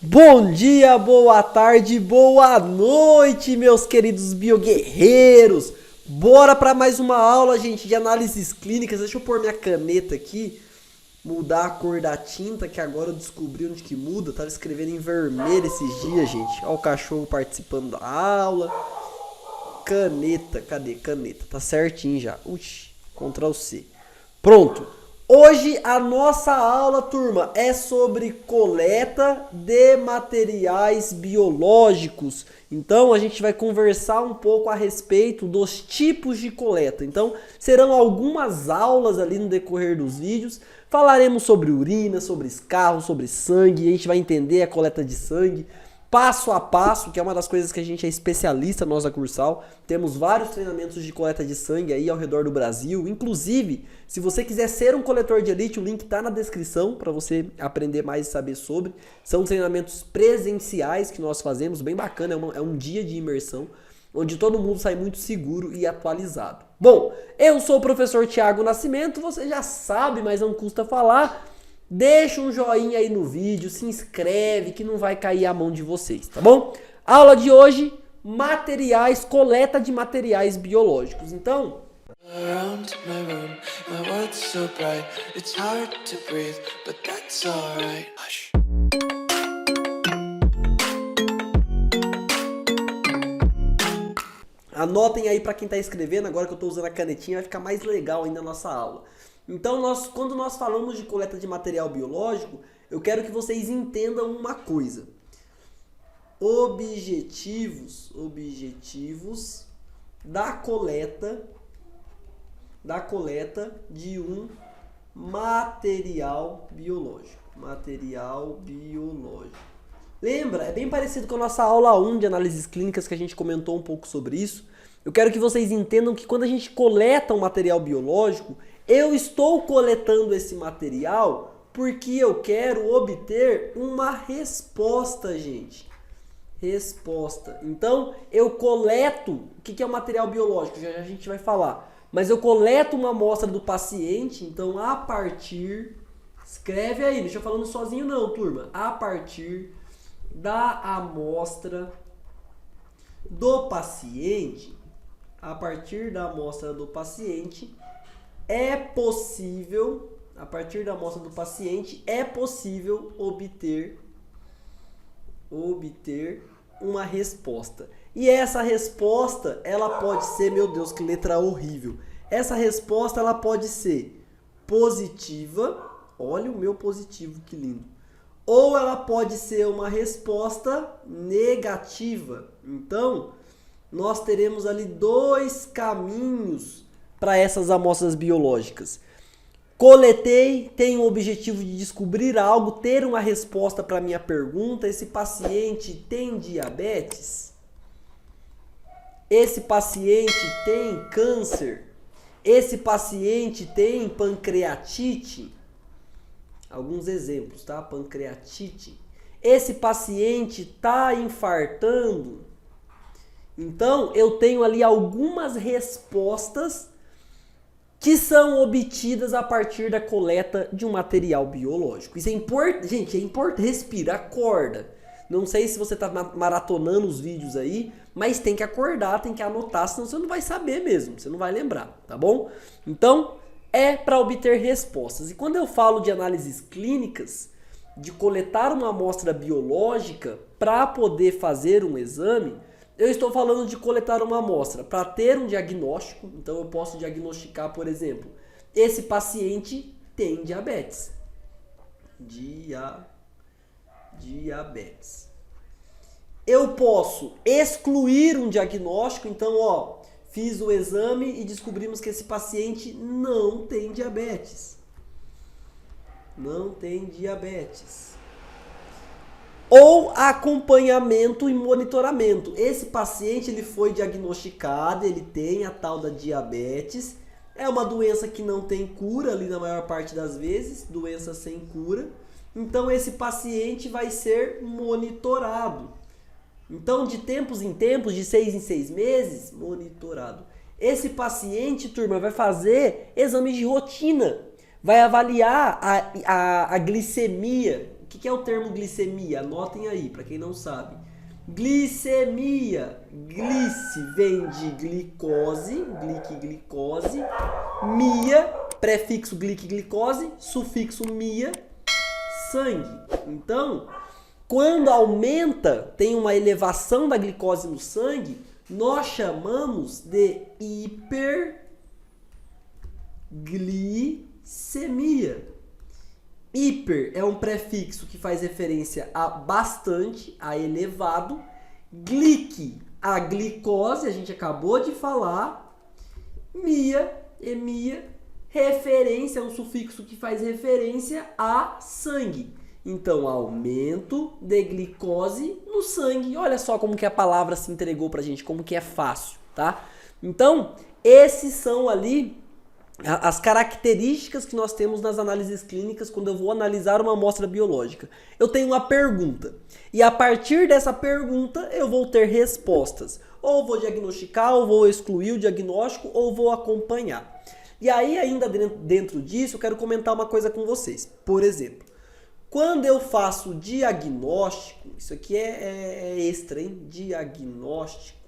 Bom dia, boa tarde, boa noite, meus queridos bioguerreiros. Bora para mais uma aula, gente, de análises clínicas. Deixa eu pôr minha caneta aqui, mudar a cor da tinta, que agora eu descobri onde que muda. Eu tava escrevendo em vermelho esses dias, gente. Olha o cachorro participando da aula. Caneta, cadê? Caneta, tá certinho já. Uxi, Ctrl C. Pronto. Hoje a nossa aula, turma, é sobre coleta de materiais biológicos. Então a gente vai conversar um pouco a respeito dos tipos de coleta. Então serão algumas aulas ali no decorrer dos vídeos. Falaremos sobre urina, sobre escarro, sobre sangue. A gente vai entender a coleta de sangue passo a passo, que é uma das coisas que a gente é especialista, nós da Cursal. Temos vários treinamentos de coleta de sangue aí ao redor do Brasil. Inclusive, se você quiser ser um coletor de elite, o link está na descrição para você aprender mais e saber sobre. São treinamentos presenciais que nós fazemos, bem bacana, é um dia de imersão, onde todo mundo sai muito seguro e atualizado. Bom, eu sou o professor Thiago Nascimento, você já sabe, mas não custa falar. Deixa um joinha aí no vídeo, se inscreve que não vai cair a mão de vocês, tá bom? Aula de hoje, materiais, coleta de materiais biológicos. Então, anotem aí para quem está escrevendo, agora que eu estou usando a canetinha, vai ficar mais legal ainda a nossa aula. Então, quando nós falamos de coleta de material biológico, eu quero que vocês entendam uma coisa. Objetivos da coleta de um material biológico. Lembra? É bem parecido com a nossa aula 1 de análises clínicas, que a gente comentou um pouco sobre isso. Eu quero que vocês entendam que quando a gente coleta um material biológico, eu estou coletando esse material porque eu quero obter uma resposta, gente. Resposta. Então, eu coleto... O que é um material biológico? Já a gente vai falar. Mas eu coleto uma amostra do paciente, então a partir... Escreve aí, não estou falando sozinho não, turma. A partir da amostra do paciente, é possível obter uma resposta. E essa resposta, ela pode ser, meu Deus, que letra horrível. Essa resposta, ela pode ser positiva, olha o meu positivo, que lindo. Ou ela pode ser uma resposta negativa. Então, nós teremos ali dois caminhos para essas amostras biológicas. Coletei, tenho o objetivo de descobrir algo, ter uma resposta para a minha pergunta. Esse paciente tem diabetes? Esse paciente tem câncer? Esse paciente tem pancreatite? Alguns exemplos, tá? Pancreatite. Esse paciente está infartando? Então, eu tenho ali algumas respostas que são obtidas a partir da coleta de um material biológico. Isso é importante, gente, é importante. Respira, acorda. Não sei se você está maratonando os vídeos aí, mas tem que acordar, tem que anotar, senão você não vai saber mesmo, você não vai lembrar, tá bom? Então, é para obter respostas. E quando eu falo de análises clínicas, de coletar uma amostra biológica para poder fazer um exame, eu estou falando de coletar uma amostra para ter um diagnóstico. Então eu posso diagnosticar, por exemplo, esse paciente tem diabetes. Diabetes. Eu posso excluir um diagnóstico, então, fiz o exame e descobrimos que esse paciente não tem diabetes. Ou acompanhamento e monitoramento. Esse paciente ele foi diagnosticado, ele tem a tal da diabetes. É uma doença que não tem cura ali na maior parte das vezes, doença sem cura. Então esse paciente vai ser monitorado. Então de tempos em tempos, de 6 em 6 meses, monitorado. Esse paciente, turma, vai fazer exames de rotina. Vai avaliar a glicemia. que é o termo glicemia? Anotem aí, para quem não sabe. Glicemia. Glice vem de glicose, glicose. Mia, prefixo glicose, sufixo mia, sangue. Então, quando aumenta, tem uma elevação da glicose no sangue, nós chamamos de hiperglicemia. Hiper é um prefixo que faz referência a bastante, a elevado. Glic, a glicose, a gente acabou de falar. Mia, emia, referência, é um sufixo que faz referência a sangue. Então, aumento de glicose no sangue. Olha só como que a palavra se entregou pra gente, como que é fácil, tá? Então, esses são ali as características que nós temos nas análises clínicas quando eu vou analisar uma amostra biológica. Eu tenho uma pergunta e a partir dessa pergunta eu vou ter respostas. Ou vou diagnosticar, ou vou excluir o diagnóstico, ou vou acompanhar. E aí ainda dentro disso eu quero comentar uma coisa com vocês. Por exemplo, quando eu faço diagnóstico, isso aqui é extra, hein? Diagnóstico.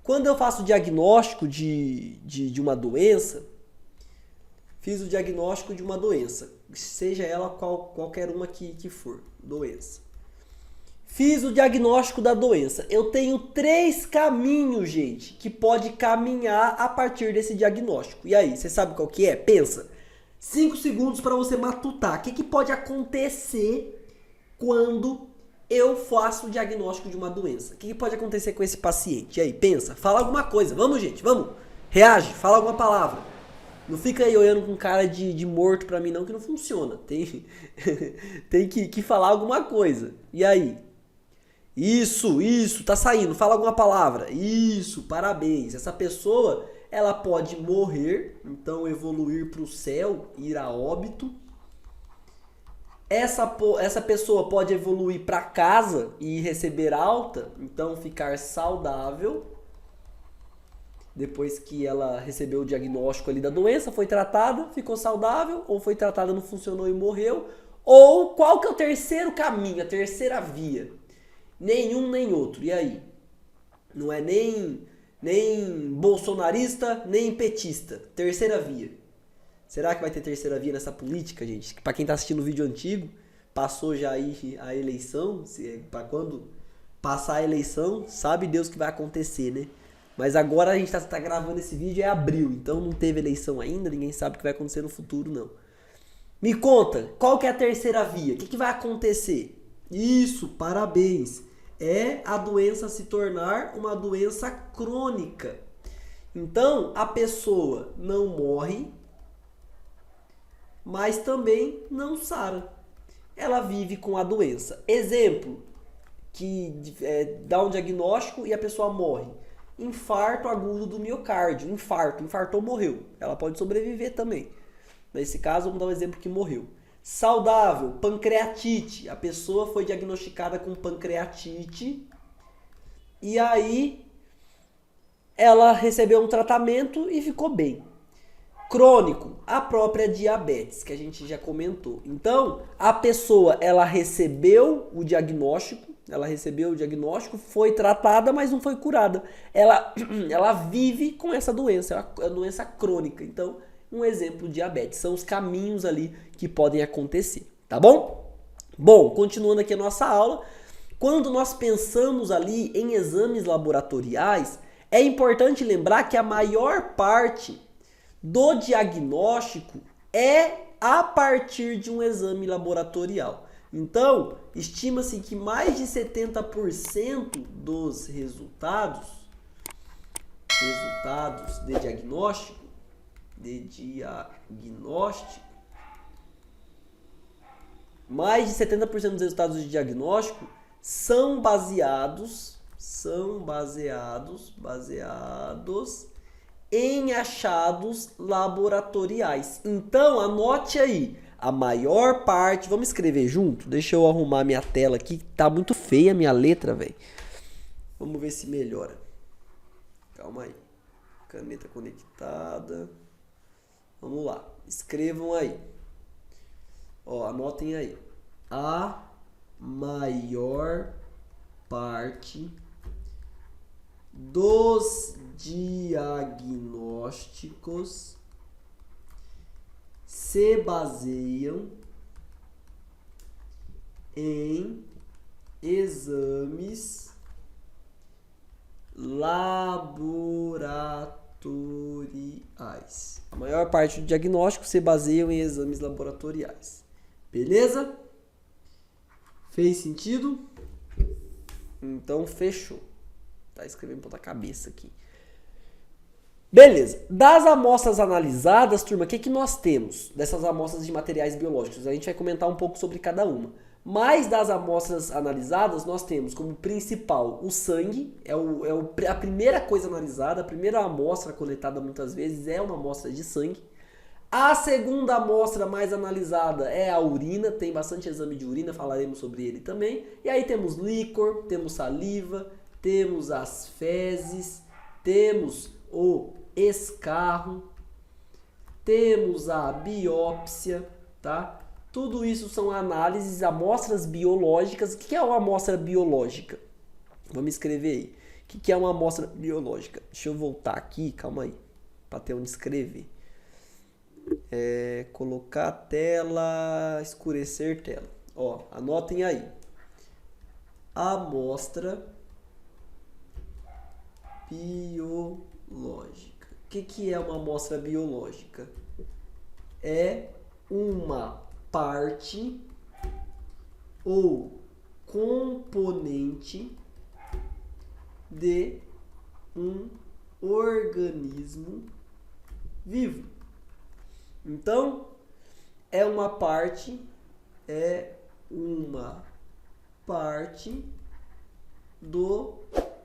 Quando eu faço diagnóstico de uma doença, fiz o diagnóstico de uma doença, seja ela qualquer uma que for, doença. Fiz o diagnóstico da doença. Eu tenho 3 caminhos, gente, que pode caminhar a partir desse diagnóstico. E aí, você sabe qual que é? Pensa. 5 segundos para você matutar. O que pode acontecer quando eu faço o diagnóstico de uma doença? O que pode acontecer com esse paciente? E aí, pensa, fala alguma coisa. Vamos, gente, vamos. Reage, fala alguma palavra. Não fica aí olhando com cara de morto pra mim não, que não funciona. Tem que falar alguma coisa. E aí? Isso, tá saindo. Fala alguma palavra. Isso, parabéns. Essa pessoa, ela pode morrer, então evoluir para o céu, ir a óbito. Essa pessoa pode evoluir para casa e receber alta, então ficar saudável. Depois que ela recebeu o diagnóstico ali da doença, foi tratada, ficou saudável, ou foi tratada, não funcionou e morreu. Ou qual que é o terceiro caminho, a terceira via? Nenhum nem outro. E aí? Não é nem bolsonarista, nem petista. Terceira via. Será que vai ter terceira via nessa política, gente? Para quem tá assistindo o vídeo antigo, passou já aí a eleição, para quando passar a eleição, sabe Deus o que vai acontecer, né? Mas agora a gente tá gravando esse vídeo, é abril, então não teve eleição ainda, ninguém sabe o que vai acontecer no futuro, não. Me conta, qual que é a terceira via? O que vai acontecer? Isso, parabéns. É a doença se tornar uma doença crônica. Então, a pessoa não morre, mas também não sara. Ela vive com a doença. Exemplo, que dá um diagnóstico e a pessoa morre. Infarto agudo do miocárdio. Infartou, morreu. Ela pode sobreviver também. Nesse caso, vamos dar um exemplo que morreu. Saudável, pancreatite. A pessoa foi diagnosticada com pancreatite e aí ela recebeu um tratamento e ficou bem. Crônico, a própria diabetes, que a gente já comentou. Então, a pessoa, ela recebeu o diagnóstico, foi tratada, mas não foi curada. Ela vive com essa doença, é uma doença crônica. Então, um exemplo, diabetes. São os caminhos ali que podem acontecer, tá bom? Bom, continuando aqui a nossa aula, quando nós pensamos ali em exames laboratoriais, é importante lembrar que a maior parte do diagnóstico é a partir de um exame laboratorial. Então, estima-se que mais de 70% dos resultados de diagnóstico, mais de 70% dos resultados de diagnóstico são baseados em achados laboratoriais. Então, anote aí, a maior parte, vamos escrever junto? Deixa eu arrumar minha tela aqui, tá muito feia a minha letra, velho. Vamos ver se melhora. Calma aí. Caneta conectada. Vamos lá, escrevam aí. Ó, anotem aí. a maior parte dos diagnósticos se baseiam em exames laboratoriais. A maior parte do diagnóstico se baseiam em exames laboratoriais. Beleza? Fez sentido? Então, fechou. Tá escrevendo ponta cabeça aqui. Beleza. Das amostras analisadas, turma, o que nós temos dessas amostras de materiais biológicos? A gente vai comentar um pouco sobre cada uma. Mas das amostras analisadas, nós temos como principal o sangue, a primeira coisa analisada, a primeira amostra coletada muitas vezes é uma amostra de sangue. A segunda amostra mais analisada é a urina, tem bastante exame de urina, falaremos sobre ele também. E aí temos líquor, temos saliva, temos as fezes, temos o escarro, temos a biópsia, tá? Tudo isso são análises, amostras biológicas. O que é uma amostra biológica? Vamos escrever aí. O que é uma amostra biológica? Deixa eu voltar aqui, calma aí, para ter onde escrever. Colocar a tela, escurecer tela. Ó, anotem aí. Amostra biológica. O que é uma amostra biológica? É uma parte ou componente de um organismo vivo. Então, é uma parte do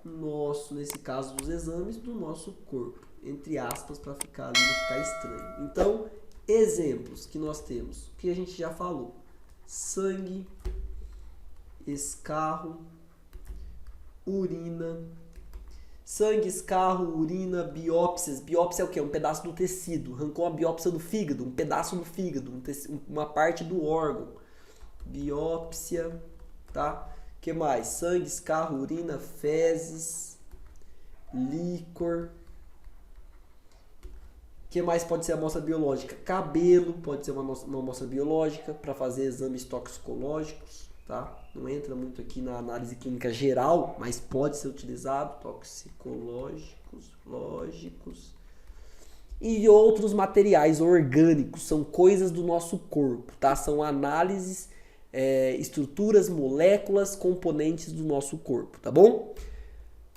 nosso, nesse caso dos exames, do nosso corpo, entre aspas, para ficar ali, não ficar estranho. Então, exemplos que nós temos, que a gente já falou: sangue, escarro, urina. Sangue, escarro, urina, biópsias. Biópsia é o quê? Um pedaço do tecido. Arrancou a biópsia do fígado, um pedaço do fígado, uma parte do órgão. Biópsia, tá? O que mais? Sangue, escarro, urina, fezes, líquor. O que mais pode ser amostra biológica? Cabelo pode ser uma amostra biológica para fazer exames toxicológicos, tá? Não entra muito aqui na análise clínica geral, mas pode ser utilizado, toxicológicos, lógicos. E outros materiais orgânicos, são coisas do nosso corpo, tá? São análises, estruturas, moléculas, componentes do nosso corpo, tá bom?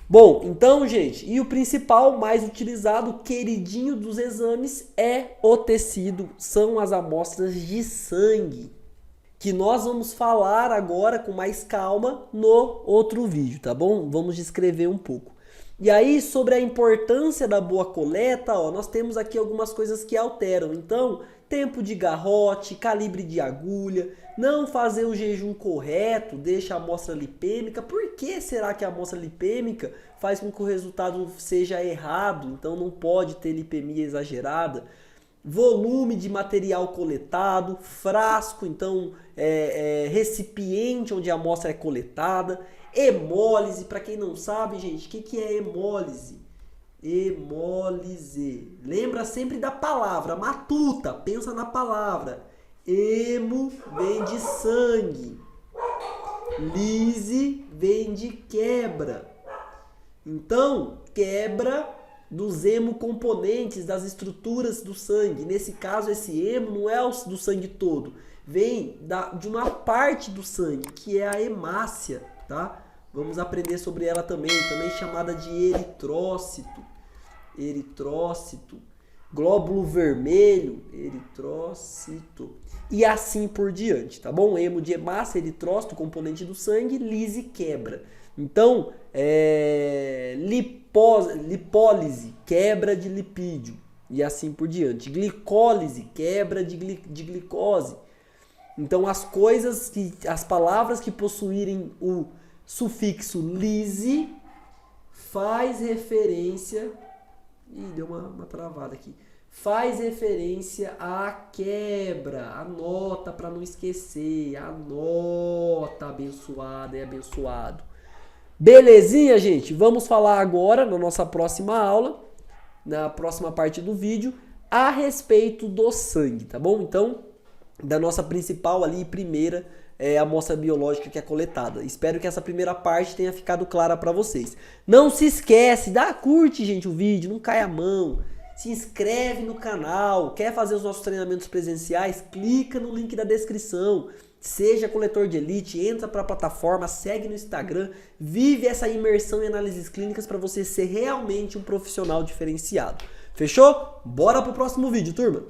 Bom, então, gente, e o principal, mais utilizado, queridinho dos exames, é o tecido, são as amostras de sangue, que nós vamos falar agora com mais calma no outro vídeo, tá bom? Vamos descrever um pouco. E aí, sobre a importância da boa coleta, ó, nós temos aqui algumas coisas que alteram. Então, tempo de garrote, calibre de agulha, não fazer o jejum correto, deixa a amostra lipêmica. Por que será que a amostra lipêmica faz com que o resultado seja errado? Então, não pode ter lipemia exagerada. Volume de material coletado, frasco, então recipiente onde a amostra é coletada, hemólise. Para quem não sabe, gente, o que é hemólise? Hemólise. Lembra sempre da palavra, matuta, pensa na palavra. Hemo vem de sangue, lise vem de quebra. Então, quebra dos hemocomponentes, das estruturas do sangue. Nesse caso, esse hemo não é do sangue todo, vem de uma parte do sangue, que é a hemácia, tá? Vamos aprender sobre ela também chamada de eritrócito. Eritrócito, glóbulo vermelho, eritrócito, e assim por diante, tá bom? Hemo de hemácia, eritrócito, componente do sangue, lise, quebra. Então, lipólise, quebra de lipídio, e assim por diante. Glicólise, quebra de glicose. Então, as palavras que possuírem o sufixo lise faz referência... Ih, deu uma travada aqui. faz referência à quebra. Anota para não esquecer. Anota, abençoada e abençoado. Belezinha, gente? Vamos falar agora, na nossa próxima aula, na próxima parte do vídeo, a respeito do sangue, tá bom? Então, da nossa principal ali, primeira amostra biológica que é coletada. Espero que essa primeira parte tenha ficado clara para vocês. Não se esquece, curte, gente, o vídeo, não cai a mão. Se inscreve no canal. Quer fazer os nossos treinamentos presenciais? Clica no link da descrição. Seja coletor de elite, entra para a plataforma, segue no Instagram, vive essa imersão em análises clínicas para você ser realmente um profissional diferenciado. Fechou? Bora pro próximo vídeo, turma!